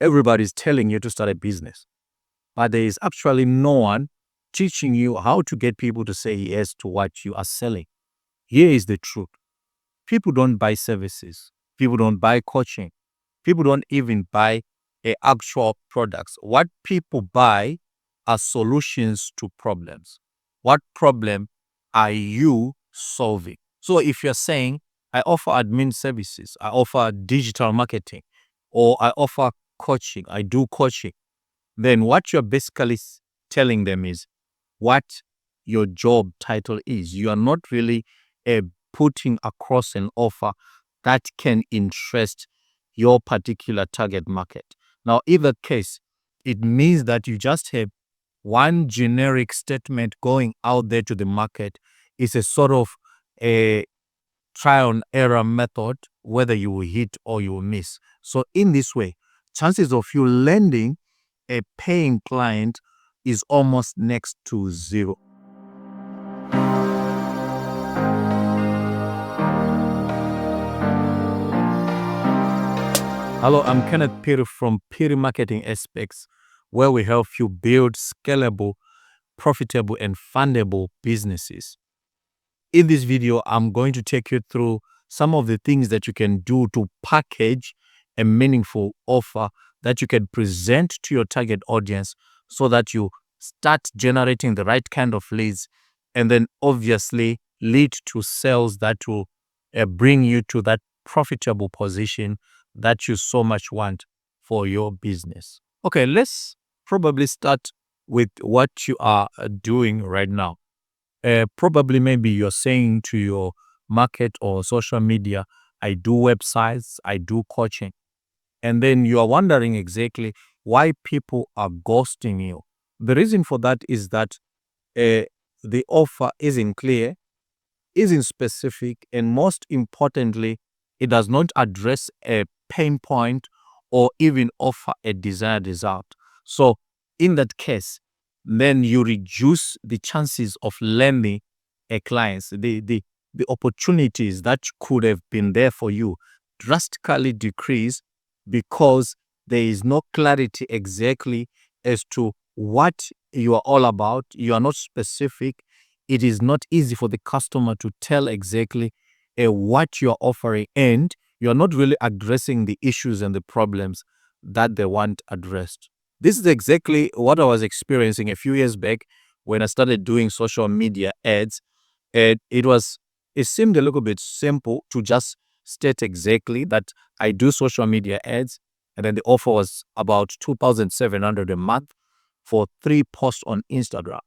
Everybody's telling you to start a business, but there is actually no one teaching you how to get people to say yes to what you are selling. Here is the truth. People don't buy services. People don't buy coaching. People don't even buy actual products. What people buy are solutions to problems. What problem are you solving? So if you're saying, I offer admin services, I offer digital marketing, or I offer coaching, I do coaching, then what you're basically telling them is what your job title is. You are not really putting across an offer that can interest your particular target market. Now, either case, it means that you just have one generic statement going out there to the market. Is a sort of a trial and error method, whether you will hit or you will miss. So in this way, chances of you landing a paying client is almost next to zero. Hello, I'm Kenneth Phiri from Phiri Marketing Aspects, where we help you build scalable, profitable, and fundable businesses. In this video, I'm going to take you through some of the things that you can do to package a meaningful offer that you can present to your target audience so that you start generating the right kind of leads and then obviously lead to sales that will bring you to that profitable position that you so much want for your business. Okay, let's probably start with what you are doing right now. Probably maybe you're saying to your market or social media, I do websites, I do coaching. And then you are wondering exactly why people are ghosting you. The reason for that is that the offer isn't clear, isn't specific, and most importantly, it does not address a pain point or even offer a desired result. So in that case, then you reduce the chances of landing a client. The opportunities that could have been there for you drastically decrease because there is no clarity exactly as to what you are all about. You are not specific. It is not easy for the customer to tell exactly what you are offering, and you are not really addressing the issues and the problems that they want addressed. This is exactly what I was experiencing a few years back when I started doing social media ads. And it seemed a little bit simple to just state exactly that I do social media ads, and then the offer was about 2,700 a month for 3 posts on Instagram.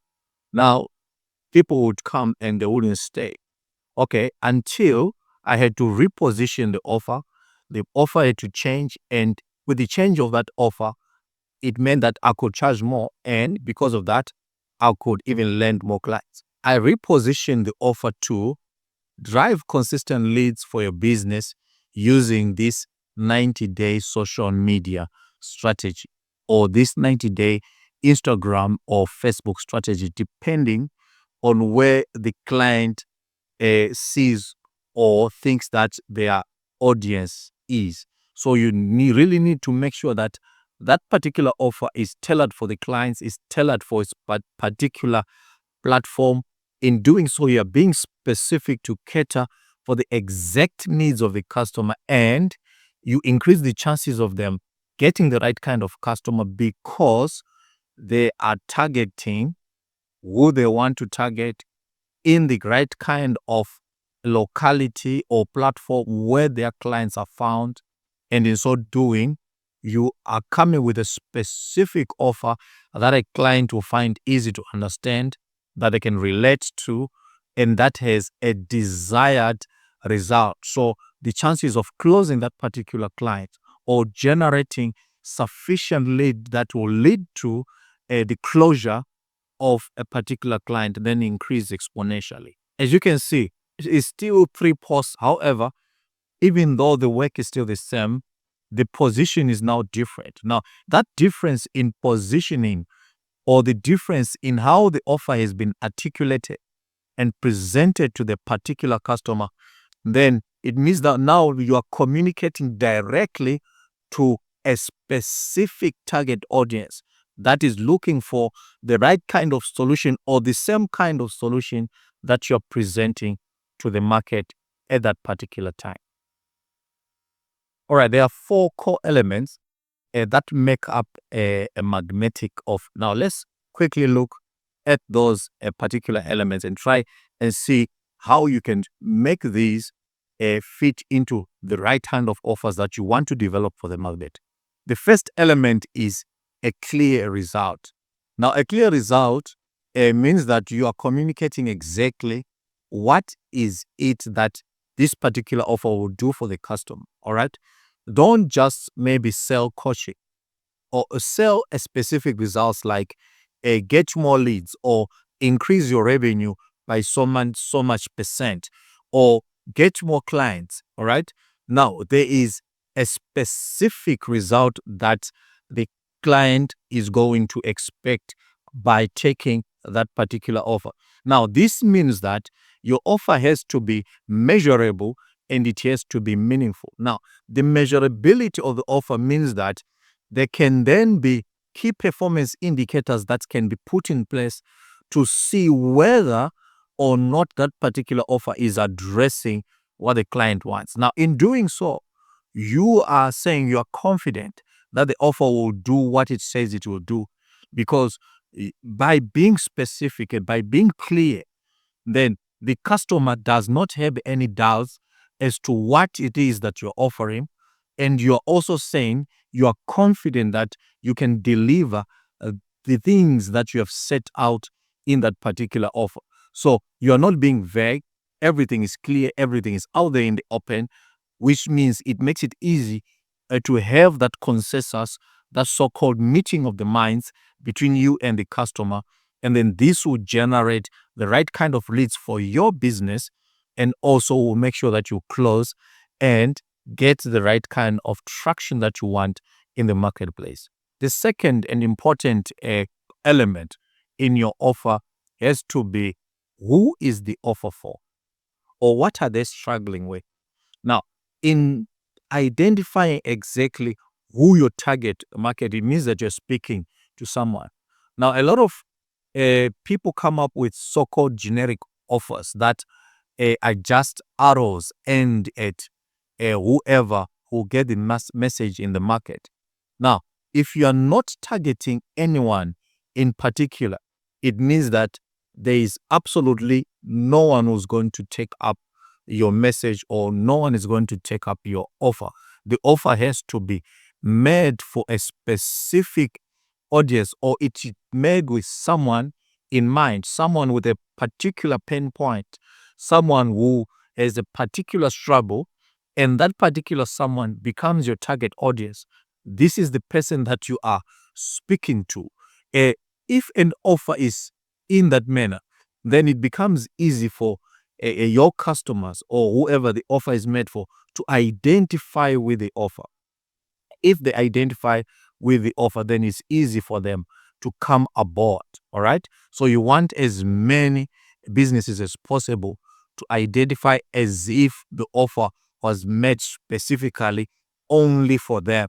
Now, people would come and they wouldn't stay. Okay, until I had to reposition the offer. The offer had to change, and with the change of that offer, it meant that I could charge more, and because of that, I could even land more clients. I repositioned the offer to drive consistent leads for your business using this 90-day social media strategy or this 90-day Instagram or Facebook strategy, depending on where the client sees or thinks that their audience is. So you really need to make sure that that particular offer is tailored for the clients, is tailored for its particular platform. In doing so, you are being specific to cater for the exact needs of the customer, and you increase the chances of them getting the right kind of customer because they are targeting who they want to target in the right kind of locality or platform where their clients are found. And in so doing, you are coming with a specific offer that a client will find easy to understand, that they can relate to, and that has a desired result. So the chances of closing that particular client or generating sufficient lead that will lead to the closure of a particular client then increase exponentially. As you can see, it's still 3 posts. However, even though the work is still the same, the position is now different. Now, that difference in positioning or the difference in how the offer has been articulated and presented to the particular customer, then it means that now you are communicating directly to a specific target audience that is looking for the right kind of solution or the same kind of solution that you're presenting to the market at that particular time. All right, there are 4 core elements that make up a magnetic offer. Now, let's quickly look at those particular elements and try and see how you can make these fit into the right kind of offers that you want to develop for the market. The first element is a clear result. Now, a clear result means that you are communicating exactly what is it that this particular offer will do for the customer. All right. Don't just maybe sell coaching or sell a specific results like get more leads or increase your revenue by so much percent or get more clients. All right. Now, there is a specific result that the client is going to expect by taking that particular offer. Now, this means that your offer has to be measurable and it has to be meaningful. Now, the measurability of the offer means that there can then be key performance indicators that can be put in place to see whether or not that particular offer is addressing what the client wants. Now, in doing so, you are saying you are confident that the offer will do what it says it will do, because by being specific and by being clear, then the customer does not have any doubts as to what it is that you're offering. And you're also saying you are confident that you can deliver the things that you have set out in that particular offer. So you're not being vague. Everything is clear. Everything is out there in the open, which means it makes it easy to have that consensus, that so-called meeting of the minds between you and the customer. And then this will generate the right kind of leads for your business, and also will make sure that you close and get the right kind of traction that you want in the marketplace. The second and important element in your offer has to be, who is the offer for, or what are they struggling with? Now, in identifying exactly who your target market, it means that you're speaking to someone. Now, a lot of people come up with so-called generic offers that are just arrows aimed at whoever who get the message in the market. Now, if you are not targeting anyone in particular, it means that there is absolutely no one who's going to take up your message, or no one is going to take up your offer. The offer has to be made for a specific audience, or it's made with someone in mind, someone with a particular pain point, someone who has a particular struggle, and that particular someone becomes your target audience. This is the person that you are speaking to. If an offer is in that manner, then it becomes easy for your customers or whoever the offer is made for to identify with the offer. If they identify with the offer, then it's easy for them to come aboard. All right. So you want as many businesses as possible to identify as if the offer was made specifically only for them.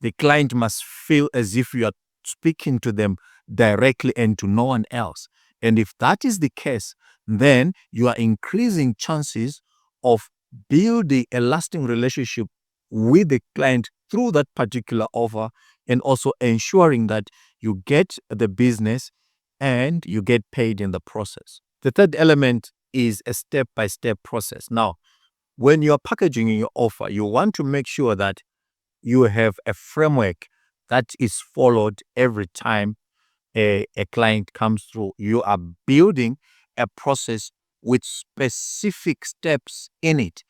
The client must feel as if you are speaking to them directly and to no one else. And if that is the case, then you are increasing chances of building a lasting relationship with the client through that particular offer, and also ensuring that you get the business and you get paid in the process. The third element is a step-by-step process. Now, when you're packaging your offer, you want to make sure that you have a framework that is followed every time a client comes through. You are building a process with specific steps in it.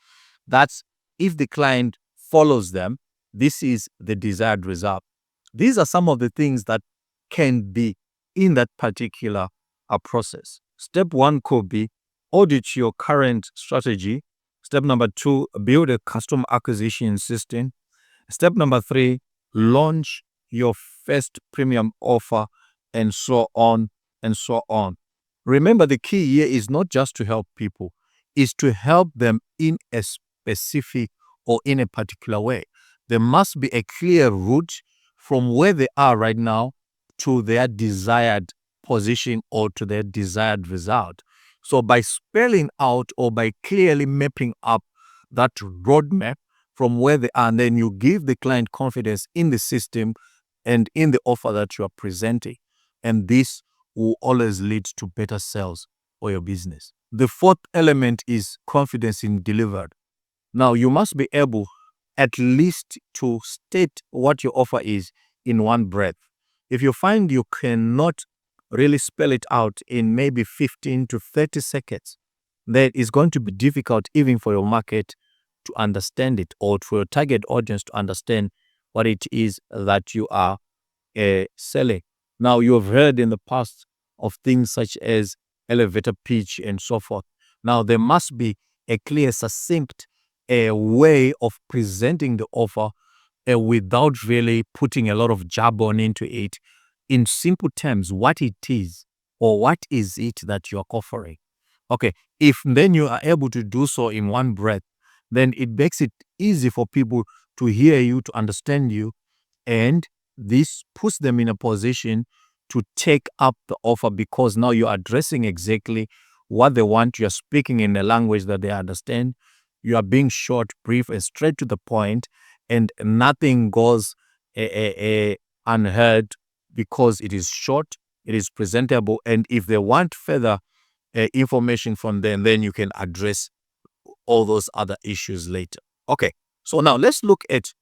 That's, if the client follows them, this is the desired result. These are some of the things that can be in that particular process. Step 1 could be audit your current strategy. Step number 2, build a customer acquisition system. Step number 3, launch your first premium offer, and so on and so on. Remember, the key here is not just to help people, is to help them in a specific or in a particular way. There must be a clear route from where they are right now to their desired position or to their desired result. So by spelling out or by clearly mapping up that roadmap from where they are, and then you give the client confidence in the system and in the offer that you are presenting. And this will always lead to better sales for your business. The fourth element is confidence in delivered. Now, you must be able at least to state what your offer is in one breath. If you find you cannot really spell it out in maybe 15 to 30 seconds, then it's going to be difficult even for your market to understand it, or for your target audience to understand what it is that you are selling. Now, you have heard in the past of things such as elevator pitch and so forth. Now, there must be a clear, succinct way of presenting the offer without really putting a lot of jargon into it, in simple terms, what it is or what is it that you are offering. Okay, if then you are able to do so in one breath, then it makes it easy for people to hear you, to understand you, and this puts them in a position to take up the offer, because now you're addressing exactly what they want. You're speaking in a language that they understand. You are being short, brief, and straight to the point, and nothing goes unheard because it is short, it is presentable, and if they want further information from them, then you can address all those other issues later. Okay, so now let's look at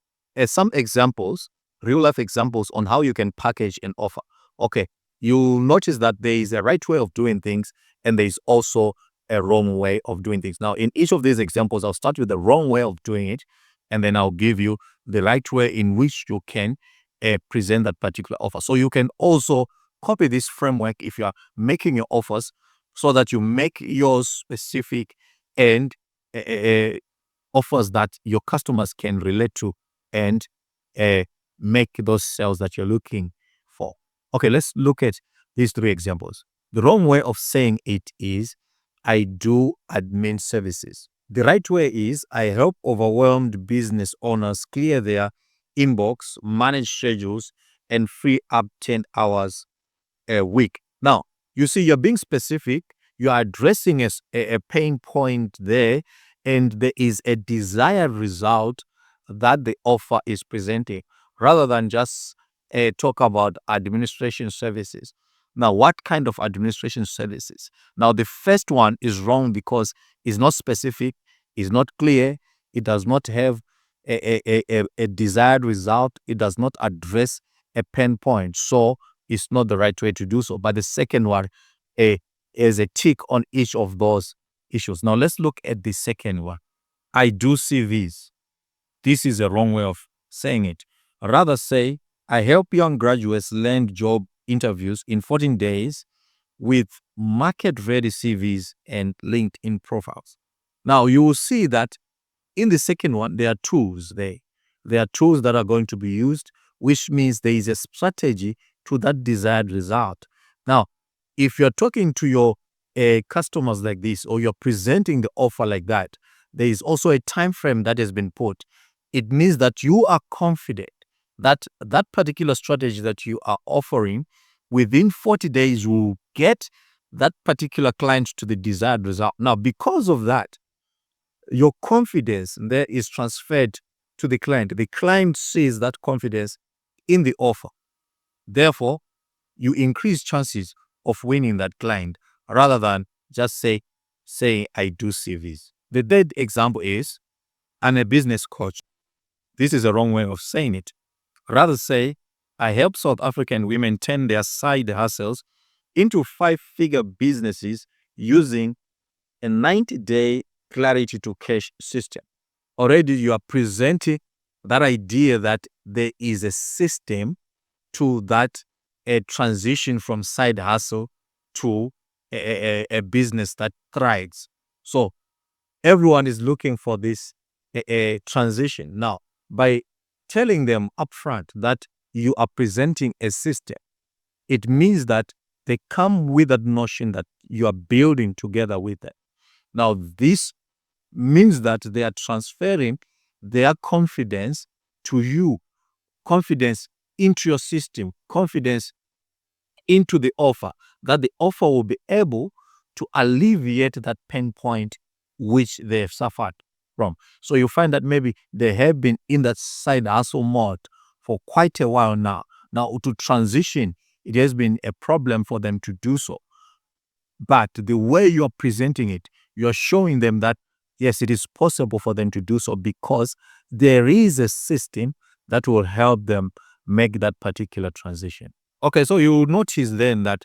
some examples, real life examples on how you can package an offer. Okay, you'll notice that there is a right way of doing things and there is also a wrong way of doing things. Now, in each of these examples, I'll start with the wrong way of doing it, and then I'll give you the right way in which you can present that particular offer. So you can also copy this framework if you are making your offers, so that you make yours specific and offers that your customers can relate to, and make those sales that you're looking for. Okay, let's look at these three examples. The wrong way of saying it is, I do admin services. The right way is, I help overwhelmed business owners clear their inbox, manage schedules, and free up 10 hours a week. Now, you see, you're being specific, you are addressing a pain point there, and there is a desired result that the offer is presenting, rather than just talk about administration services. Now, what kind of administration services? Now, the first one is wrong because it's not specific, it's not clear, it does not have a desired result, it does not address a pain point. So, it's not the right way to do so. But the second one is a tick on each of those issues. Now, let's look at the second one. I do CVs. This is a wrong way of saying it. Rather say, I help young graduates land job interviews in 14 days with market-ready CVs and LinkedIn profiles. Now, you will see that in the second one, there are tools there. There are tools that are going to be used, which means there is a strategy to that desired result. Now, if you're talking to your customers like this, or you're presenting the offer like that, there is also a time frame that has been put. It means that you are confident that that particular strategy that you are offering within 40 days will get that particular client to the desired result. Now, because of that, your confidence there is transferred to the client. The client sees that confidence in the offer. Therefore, you increase chances of winning that client, rather than just say I do CVs. The third example is, I'm a business coach. This is a wrong way of saying it. Rather say, I help South African women turn their side hustles into 5-figure businesses using a 90-day clarity to cash system. Already you are presenting that idea that there is a system to that a transition from side hustle to a business that thrives. So everyone is looking for this a transition. Now, by telling them upfront that you are presenting a system, it means that they come with that notion that you are building together with them. Now, this means that they are transferring their confidence to you, confidence into your system, confidence into the offer, that the offer will be able to alleviate that pain point which they have suffered from. So you find that maybe they have been in that side hustle mode for quite a while now. Now to transition, it has been a problem for them to do so. But the way you are presenting it, you're showing them that yes, it is possible for them to do so because there is a system that will help them make that particular transition. Okay, so you notice then that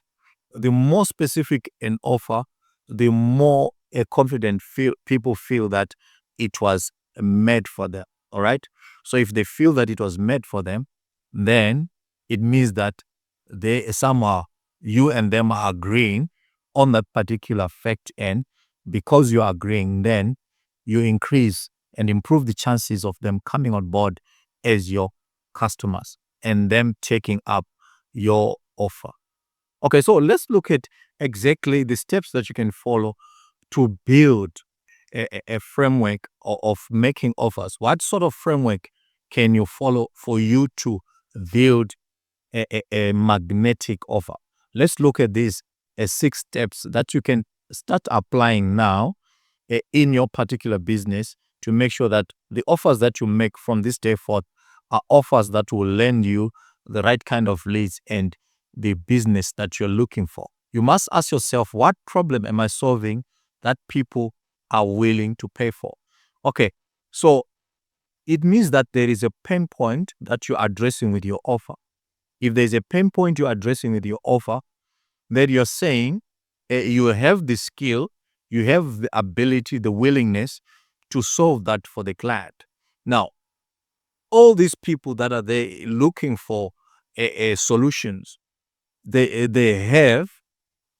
the more specific an offer, the more confident people feel that it was made for them. All right. So if they feel that it was made for them, then it means that they somehow you and them are agreeing on that particular fact, and because you are agreeing, then you increase and improve the chances of them coming on board as your customers and them taking up your offer. Okay, so let's look at exactly the steps that you can follow to build a framework of making offers. What sort of framework can you follow for you to build a magnetic offer? Let's look at these 6 steps that you can start applying now in your particular business to make sure that the offers that you make from this day forth are offers that will lend you the right kind of leads and the business that you're looking for. You must ask yourself, what problem am I solving that people are willing to pay for? Okay, so it means that there is a pain point that you're addressing with your offer. If there's a pain point you're addressing with your offer, then you're saying you have the skill, you have the ability, the willingness to solve that for the client. Now, all these people that are there looking for solutions, they have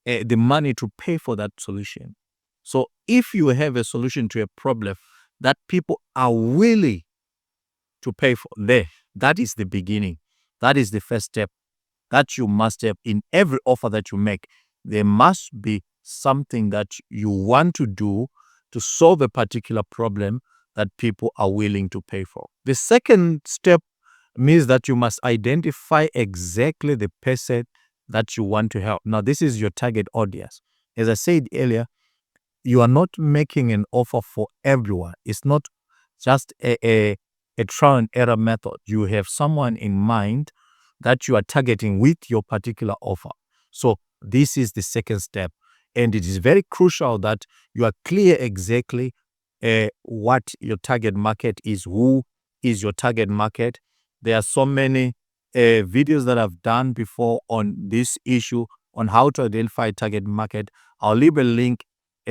the money to pay for that solution. So if you have a solution to a problem that people are willing to pay for, that is the beginning. That is the first step that you must have in every offer that you make. There must be something that you want to do to solve a particular problem that people are willing to pay for. The second step means that you must identify exactly the person that you want to help. Now, this is your target audience. As I said earlier, you are not making an offer for everyone. It's not just a trial and error method. You have someone in mind that you are targeting with your particular offer. So this is the second step. And it is very crucial that you are clear exactly what your target market is, who is your target market. There are so many videos that I've done before on this issue on how to identify target market. I'll leave a link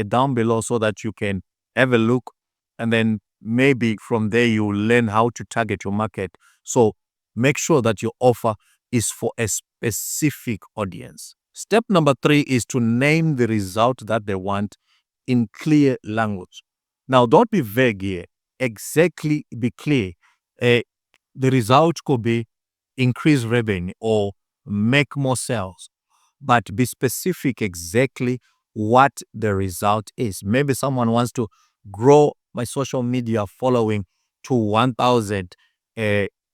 down below so that you can have a look, and then maybe from there you learn how to target your market. So make sure that your offer is for a specific audience. Step number 3 is to name the result that they want in clear language. Now, don't be vague here. Exactly be clear. The result could be increase revenue or make more sales, but be specific exactly what the result is. Maybe someone wants to grow my social media following to 1,000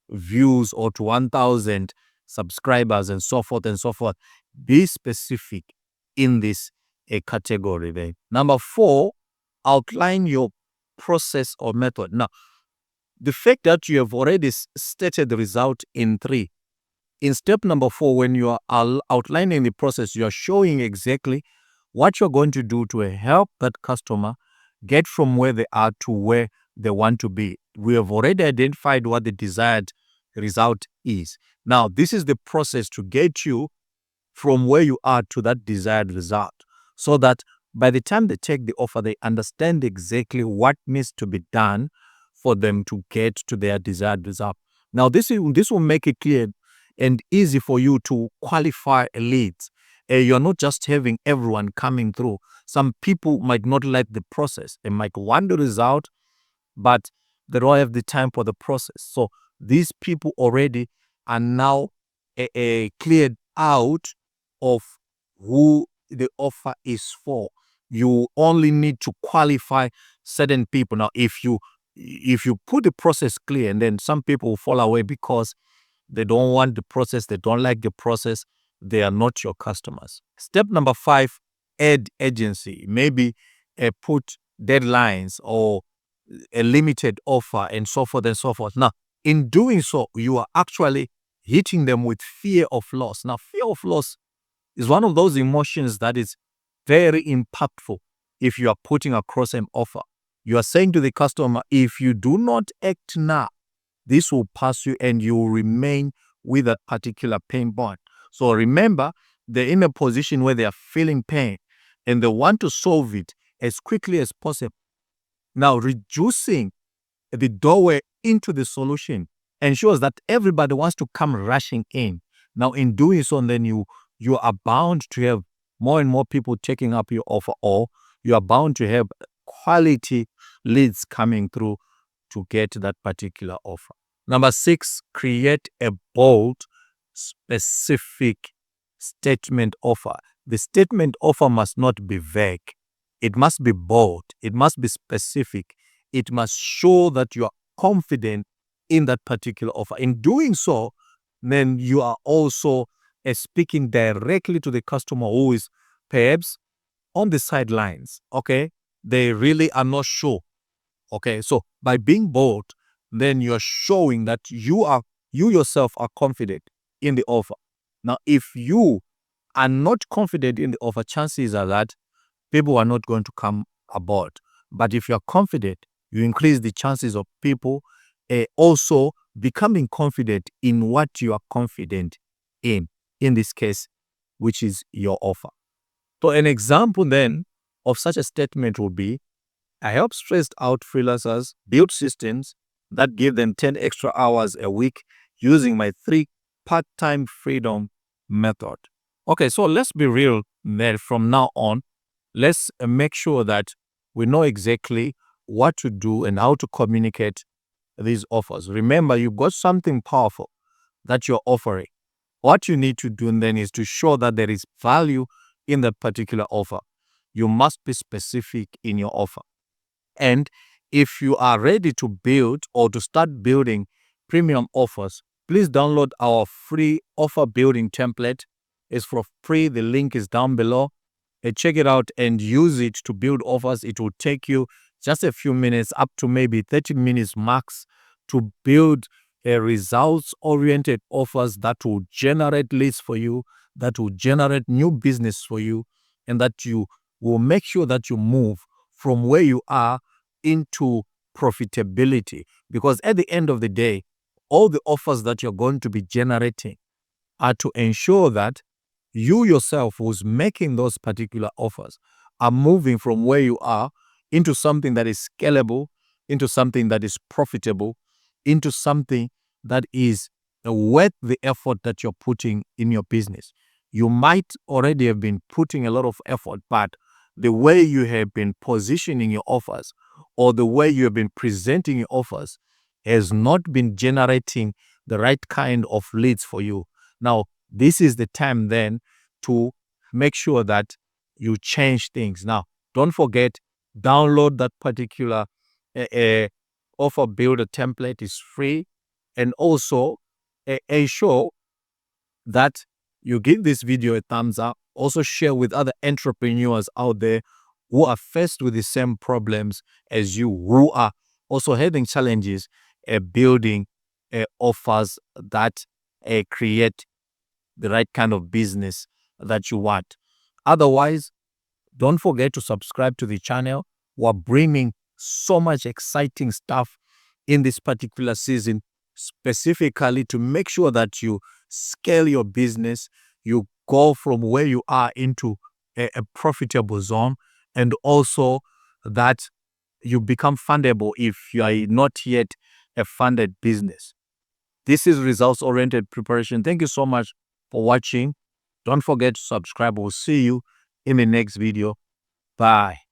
views or to 1,000 subscribers and so forth and so forth. Be specific in this category there. Number 4, outline your process or method. Now, the fact that you have already stated the result in 3, in step number 4, when you are outlining the process, you are showing exactly what you're going to do to help that customer get from where they are to where they want to be. We have already identified what the desired result is. Now, this is the process to get you from where you are to that desired result, so that by the time they take the offer, they understand exactly what needs to be done for them to get to their desired result. Now, this will make it clear and easy for you to qualify leads. You're not just having everyone coming through. Some people might not like the process. They might want the result, but they don't have the time for the process. So these people already are now cleared out of who the offer is for. You only need to qualify certain people. Now, if you if you put the process clear, and then some people fall away because they don't want the process, they don't like the process, they are not your customers. Step number 5, add agency. Maybe put deadlines or a limited offer and so forth and so forth. Now, in doing so, you are actually hitting them with fear of loss. Now, fear of loss is one of those emotions that is very impactful if you are putting across an offer. You are saying to the customer, if you do not act now, this will pass you and you will remain with that particular pain point. So remember, they're in a position where they are feeling pain and they want to solve it as quickly as possible. Now, reducing the doorway into the solution ensures that everybody wants to come rushing in. Now, in doing so, then you are bound to have more and more people taking up your offer, or you are bound to have quality leads coming through to get that particular offer. Number 6, create a bold, specific statement offer. The statement offer must not be vague. It must be bold. It must be specific. It must show that you are confident in that particular offer. In doing so, then you are also speaking directly to the customer who is perhaps on the sidelines. Okay, they really are not sure. Okay, so by being bold, then you are showing that you yourself are confident in the offer. Now, if you are not confident in the offer, chances are that people are not going to come aboard. But if you are confident, you increase the chances of people also becoming confident in what you are confident in this case, which is your offer. So an example then of such a statement would be, I help stressed out freelancers build systems that give them 10 extra hours a week using my 3 part-time freedom method. Okay, so let's be real that from now on, let's make sure that we know exactly what to do and how to communicate these offers. Remember, you've got something powerful that you're offering. What you need to do then is to show that there is value in that particular offer. You must be specific in your offer. And if you are ready to build or to start building premium offers, please download our free offer building template. It's for free. The link is down below. Check it out and use it to build offers. It will take you just a few minutes, up to maybe 30 minutes max, to build results-oriented offers that will generate leads for you, that will generate new business for you, and that you will make sure that you move from where you are into profitability. Because at the end of the day, all the offers that you're going to be generating are to ensure that you yourself who's making those particular offers are moving from where you are into something that is scalable, into something that is profitable, into something that is worth the effort that you're putting in your business. You might already have been putting a lot of effort, but the way you have been positioning your offers or the way you have been presenting your offers has not been generating the right kind of leads for you. Now, this is the time then to make sure that you change things. Now, don't forget, download that particular offer builder template. Is free. And also ensure that you give this video a thumbs up. Also share with other entrepreneurs out there who are faced with the same problems as you, who are also having challenges building offers that create the right kind of business that you want. Otherwise, don't forget to subscribe to the channel. We're bringing so much exciting stuff in this particular season, specifically to make sure that you scale your business, you go from where you are into a profitable zone, and also that you become fundable if you are not yet a funded business. This is results-oriented preparation. Thank you so much for watching. Don't forget to subscribe. We'll see you in the next video. Bye.